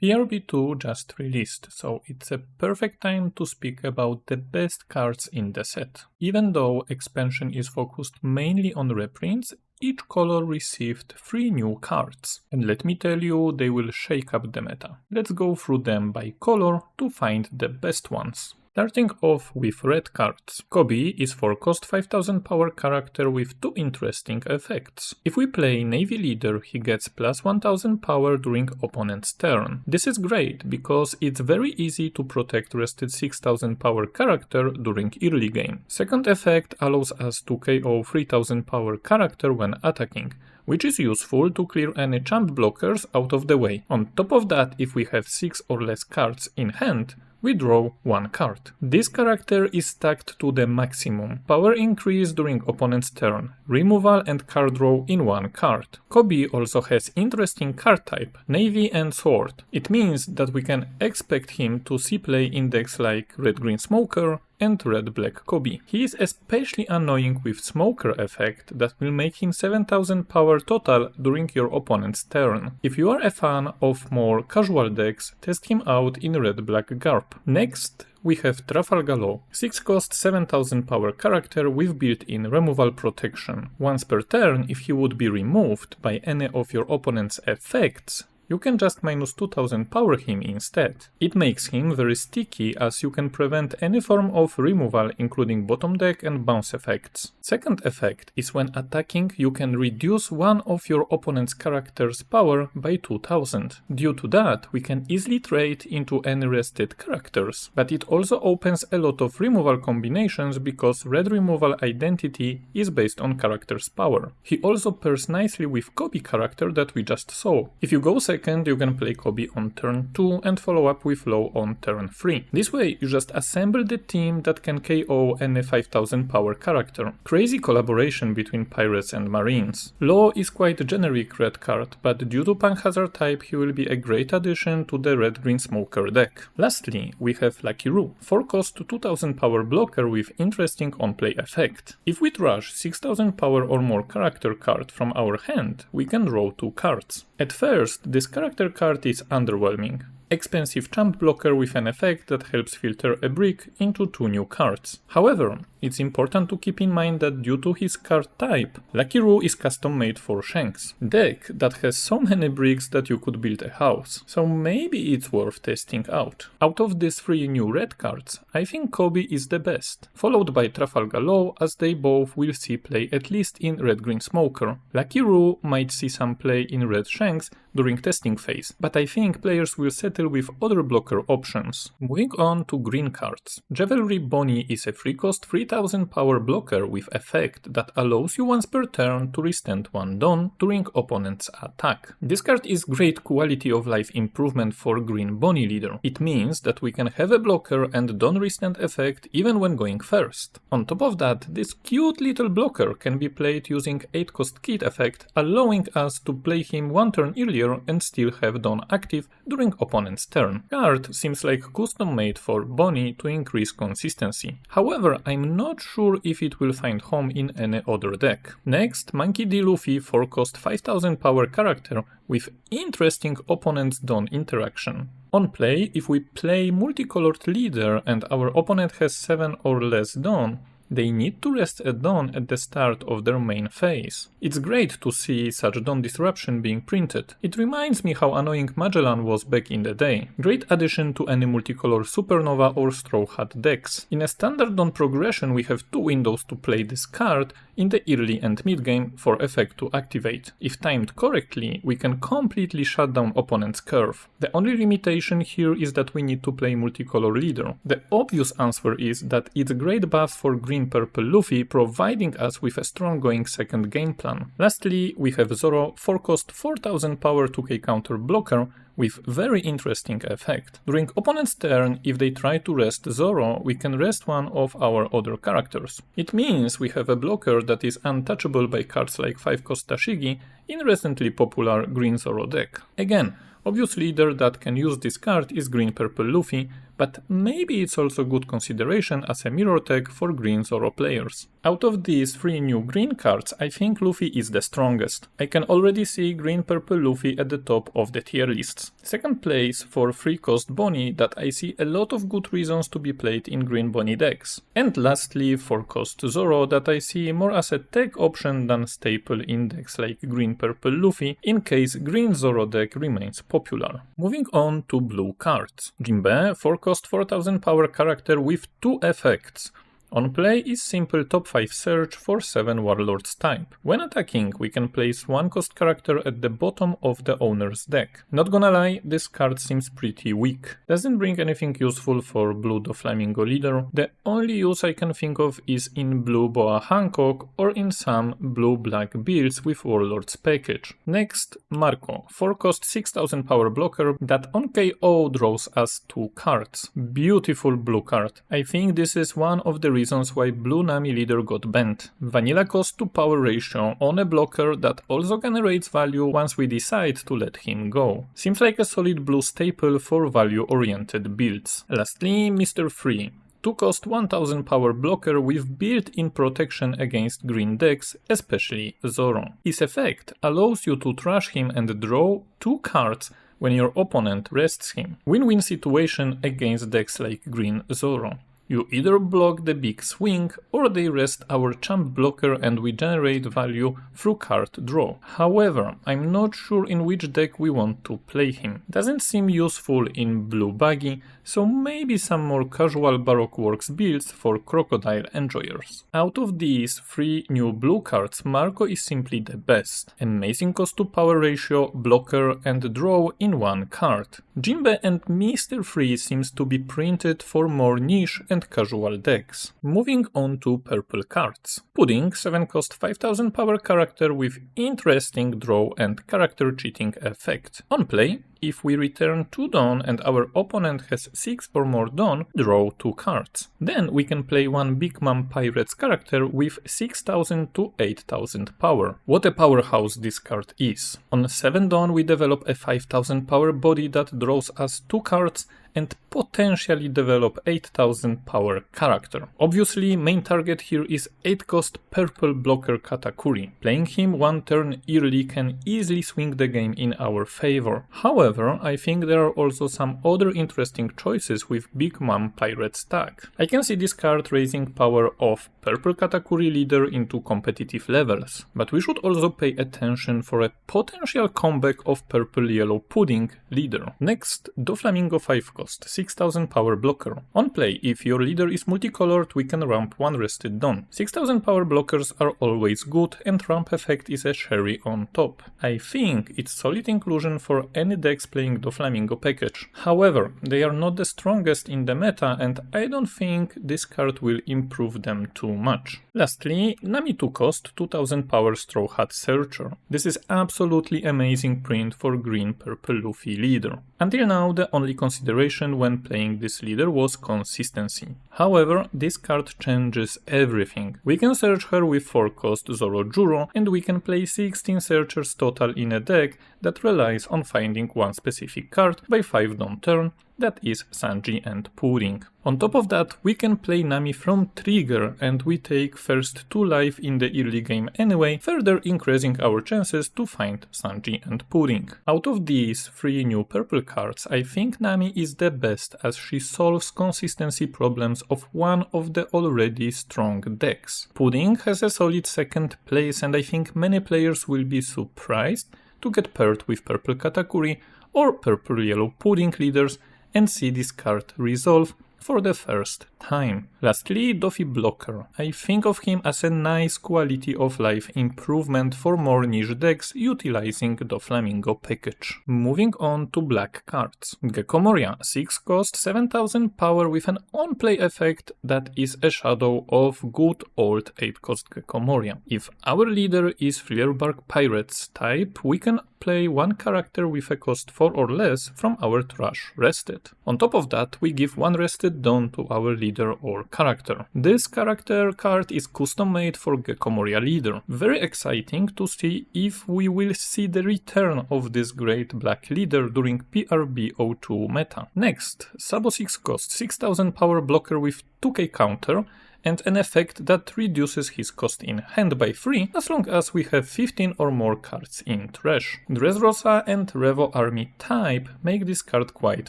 PRB02 just released, so it's a perfect time to speak about the best cards in the set. Even though expansion is focused mainly on reprints, each color received 3 new cards. And let me tell you, they will shake up the meta. Let's go through them by color to find the best ones. Starting off with red cards. Kobe is for cost 5000 power character with 2 interesting effects. If we play Navy Leader, he gets plus 1000 power during opponent's turn. This is great because it's very easy to protect rested 6000 power character during early game. Second effect allows us to KO 3000 power character when attacking, which is useful to clear any champ blockers out of the way. On top of that, if we have 6 or less cards in hand, we draw 1 card. This character is stacked to the maximum. Power increase during opponent's turn, removal and card draw in 1 card. Kobe also has interesting card type, Navy and Sword. It means that we can expect him to see play index like Red-Green Smoker and Red-Black Kobe. He is especially annoying with Smoker effect that will make him 7000 power total during your opponent's turn. If you are a fan of more casual decks, test him out in Red-Black Garp. Next, we have Trafalgar Law, 6 cost 7000 power character with built-in removal protection. Once per turn, if he would be removed by any of your opponent's effects, you can just minus 2000 power him instead. It makes him very sticky as you can prevent any form of removal including bottom deck and bounce effects. Second effect is when attacking you can reduce one of your opponent's character's power by 2000. Due to that we can easily trade into any rested characters, but it also opens a lot of removal combinations because red removal identity is based on character's power. He also pairs nicely with Kobe character that we just saw. If you go second, you can play Kobe on turn 2 and follow up with Law on turn 3. This way you just assemble the team that can KO any 5000 power character. Crazy collaboration between pirates and marines. Law is quite a generic red card, but due to Punk Hazard type he will be a great addition to the Red-Green Smoker deck. Lastly, we have Lucky Roo, 4 cost 2000 power blocker with interesting on-play effect. If we trash 6000 power or more character card from our hand, we can draw 2 cards. At first, this character card is underwhelming. Expensive champ blocker with an effect that helps filter a brick into 2 new cards. However, it's important to keep in mind that due to his card type, Lucky Roo is custom made for Shanks, deck that has so many bricks that you could build a house, so maybe it's worth testing out. Out of these 3 new red cards, I think Kobe is the best, followed by Trafalgar Law as they both will see play at least in Red-Green Smoker. Lucky Roo might see some play in Red Shanks during testing phase, but I think players will settle with other blocker options. Moving on to green cards. Jewelry Bonnie is a 3 cost 3000 power blocker with effect that allows you once per turn to restand 1 Dawn during opponent's attack. This card is great quality of life improvement for Green Bonnie Leader. It means that we can have a blocker and Dawn restand effect even when going first. On top of that, this cute little blocker can be played using 8 cost Kit effect, allowing us to play him 1 turn earlier and still have Dawn active during opponent's turn. Card seems like custom made for Bonnie to increase consistency. However, I'm not sure if it will find home in any other deck. Next, Monkey D. Luffy 4 cost 5000 power character with interesting opponent's Dawn interaction. On play, if we play multicolored leader and our opponent has 7 or less Dawn, they need to rest a Dawn at the start of their main phase. It's great to see such Dawn disruption being printed. It reminds me how annoying Magellan was back in the day. Great addition to any multicolor Supernova or Straw Hat decks. In a standard Dawn progression we have 2 windows to play this card in the early and mid game for effect to activate. If timed correctly, we can completely shut down opponent's curve. The only limitation here is that we need to play multicolor leader. The obvious answer is that it's a great buff for green-purple Luffy, providing us with a strong going second game plan. Lastly, we have Zoro, 4 cost 4000 power 2k counter blocker with very interesting effect. During opponent's turn, if they try to rest Zoro, we can rest one of our other characters. It means we have a blocker that is untouchable by cards like 5 cost Tashigi in recently popular Green Zoro deck. Again, obvious leader that can use this card is green-purple Luffy, but maybe it's also good consideration as a mirror tech for green Zoro players. Out of these 3 new green cards, I think Luffy is the strongest. I can already see green-purple Luffy at the top of the tier lists. Second place for 3-cost Bonnie that I see a lot of good reasons to be played in green Bonnie decks. And lastly 4-cost Zoro that I see more as a tech option than staple in decks like green-purple Luffy in case green Zoro deck remains popular. Moving on to blue cards. Jinbe, 4-cost 4000 power character with 2 effects. On play is simple top 5 search for 7 warlords type. When attacking, we can place 1 cost character at the bottom of the owner's deck. Not gonna lie, this card seems pretty weak. Doesn't bring anything useful for blue Doflamingo leader. The only use I can think of is in blue Boa Hancock or in some blue-black builds with warlords package. Next, Marco, 4 cost 6000 power blocker that on KO draws us 2 cards. Beautiful blue card. I think this is one of the reasons why blue Nami leader got banned. Vanilla cost to power ratio on a blocker that also generates value once we decide to let him go. Seems like a solid blue staple for value oriented builds. Lastly, Mr. Free. 2 cost 1000 power blocker with built-in protection against green decks, especially Zoro. His effect allows you to trash him and draw 2 cards when your opponent rests him. Win-win situation against decks like green Zoro. You either block the big swing or they rest our champ blocker and we generate value through card draw. However, I'm not sure in which deck we want to play him. Doesn't seem useful in blue buggy, so maybe some more casual Baroque Works builds for crocodile enjoyers. Out of these 3 new blue cards, Marco is simply the best. Amazing cost to power ratio, blocker and draw in 1 card. Jinbe and Mr. Free seems to be printed for more niche and casual decks. Moving on to purple cards. Pudding, 7 cost 5000 power character with interesting draw and character cheating effect. On play, if we return 2 Dawn and our opponent has 6 or more Dawn, draw 2 cards. Then we can play 1 Big Mom Pirates character with 6000 to 8000 power. What a powerhouse this card is. On 7 Dawn we develop a 5000 power body that draws us 2 cards and potentially develop 8000 power character. Obviously, main target here is 8 cost purple blocker Katakuri. Playing him 1 turn early can easily swing the game in our favor. However, I think there are also some other interesting choices with Big Mom Pirate stack. I can see this card raising power of purple Katakuri leader into competitive levels, but we should also pay attention for a potential comeback of purple yellow pudding leader. Next, Doflamingo 5 cost 6000 power blocker. On play, if your leader is multicolored, we can ramp 1 rested Dawn. 6000 power blockers are always good and ramp effect is a cherry on top. I think it's solid inclusion for any decks playing Doflamingo package. However, they are not the strongest in the meta and I don't think this card will improve them too much. Lastly, Nami 2 cost 2000 power Straw Hat Searcher. This is absolutely amazing print for green purple Luffy leader. Until now, the only consideration when playing this leader was consistency. However, this card changes everything. We can search her with 4 cost Zoro Juro and we can play 16 searchers total in a deck that relies on finding 1 specific card by 5 Dawn turn, that is Sanji and Pudding. On top of that, we can play Nami from trigger and we take first 2 life in the early game anyway, further increasing our chances to find Sanji and Pudding. Out of these 3 new purple cards, I think Nami is the best as she solves consistency problems of one of the already strong decks. Pudding has a solid second place and I think many players will be surprised to get paired with purple Katakuri or purple yellow Pudding leaders and see this card resolve for the first time. Lastly, Doffy Blocker. I think of him as a nice quality of life improvement for more niche decks utilizing Doflamingo package. Moving on to black cards. Gecko Moria, 6 cost, 7000 power with an on-play effect that is a shadow of good old 8 cost Gecko Moria. If our leader is Fleerbark Pirates type, we can play 1 character with a cost 4 or less from our trash rested. On top of that, we give 1 rested boosted down to our leader or character. This character card is custom made for Gecko Moria leader. Very exciting to see if we will see the return of this great black leader during PRB02 meta. Next, Sabo 6 cost 6000 power blocker with 2k counter and an effect that reduces his cost in hand by 3 as long as we have 15 or more cards in trash. Dressrosa and Revo army type make this card quite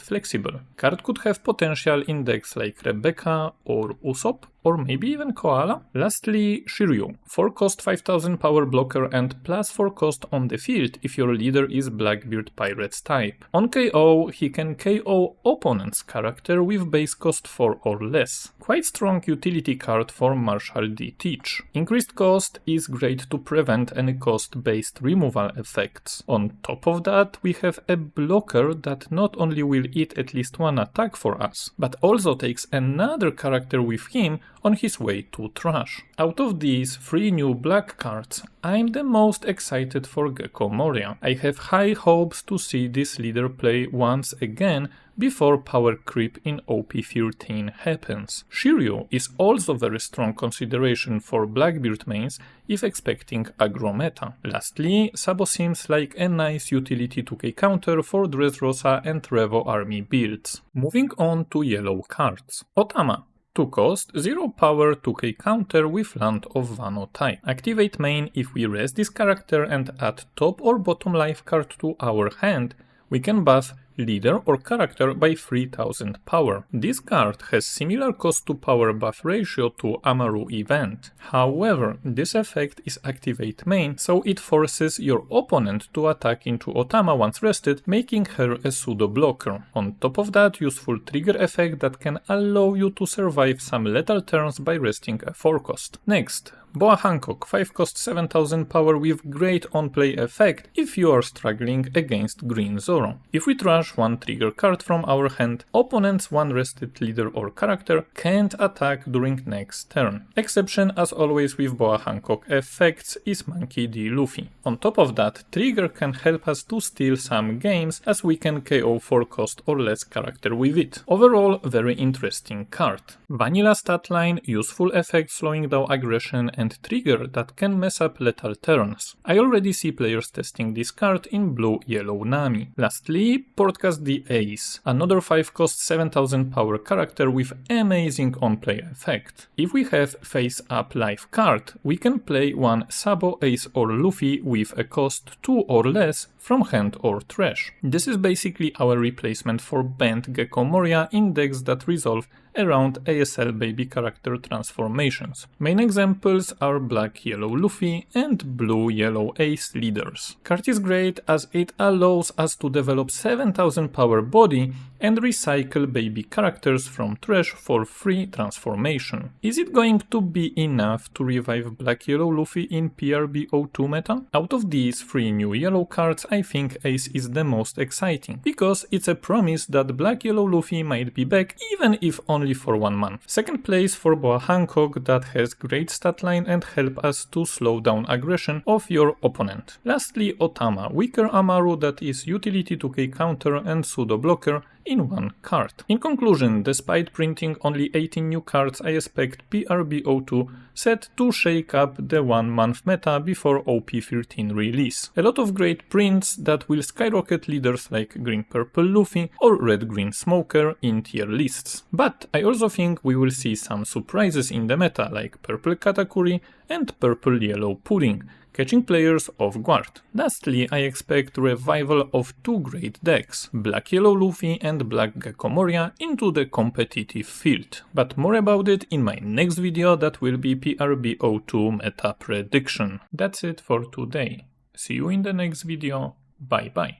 flexible. Card could have potential in decks like Rebecca or Usopp, or maybe even Koala. Lastly, Shiryu. 4 cost 5000 power blocker and plus 4 cost on the field if your leader is Blackbeard Pirates type. On KO, he can KO opponent's character with base cost 4 or less. Quite strong utility card for Marshall D. Teach. Increased cost is great to prevent any cost-based removal effects. On top of that, we have a blocker that not only will eat at least one attack for us, but also takes another character with him on his way to trash. Out of these 3 new black cards, I'm the most excited for Gecko Moria. I have high hopes to see this leader play once again before power creep in OP13 happens. Shiryu is also very strong consideration for Blackbeard mains if expecting aggro meta. Lastly, Sabo seems like a nice utility 2k counter for Dressrosa and Revo army builds. Moving on to yellow cards. Otama. 2 cost, 0 power, 2k counter with Land of Vano type. Activate main if we rest this character and add top or bottom life card to our hand. We can buff leader or character by 3000 power. This card has similar cost to power buff ratio to Amaru event. However, this effect is activate main, so it forces your opponent to attack into Otama once rested, making her a pseudo blocker. On top of that, useful trigger effect that can allow you to survive some lethal turns by resting a 4 cost. Next, Boa Hancock, 5 cost 7000 power with great on-play effect if you are struggling against Green Zoro. If we trash one trigger card from our hand, opponent's one rested leader or character can't attack during next turn. Exception as always with Boa Hancock effects is Monkey D. Luffy. On top of that, trigger can help us to steal some games as we can KO 4 cost or less character with it. Overall, very interesting card. Vanilla stat line, useful effect slowing down aggression and trigger that can mess up lethal turns. I already see players testing this card in blue-yellow Nami. Lastly, Portcast the Ace, another 5 cost 7000 power character with amazing on-play effect. If we have face-up life card, we can play one Sabo, Ace or Luffy with a cost 2 or less from hand or trash. This is basically our replacement for banned Gecko Moria in decks that resolve around ASL baby character transformations. Main examples are black-yellow Luffy and blue-yellow Ace leaders. Card is great as it allows us to develop 7000 power body and recycle baby characters from trash for free transformation. Is it going to be enough to revive black-yellow Luffy in PRB02 meta? Out of these 3 new yellow cards, I think Ace is the most exciting, because it's a promise that black-yellow Luffy might be back even if only for 1 month. Second place for Boa Hancock that has great stat line and help us to slow down aggression of your opponent. Lastly, Otama, weaker Amaru that is utility 2k counter and pseudo blocker in 1 card. In conclusion, despite printing only 18 new cards, I expect PRB02 set to shake up the 1 month meta before OP13 release. A lot of great prints that will skyrocket leaders like green-purple Luffy or red-green Smoker in tier lists. But I also think we will see some surprises in the meta like purple Katakuri and purple-yellow Pudding, catching players off guard. Lastly, I expect revival of 2 great decks, black-yellow Luffy and black Gecko Moria into the competitive field. But more about it in my next video that will be PRB02 meta prediction. That's it for today. See you in the next video. Bye bye.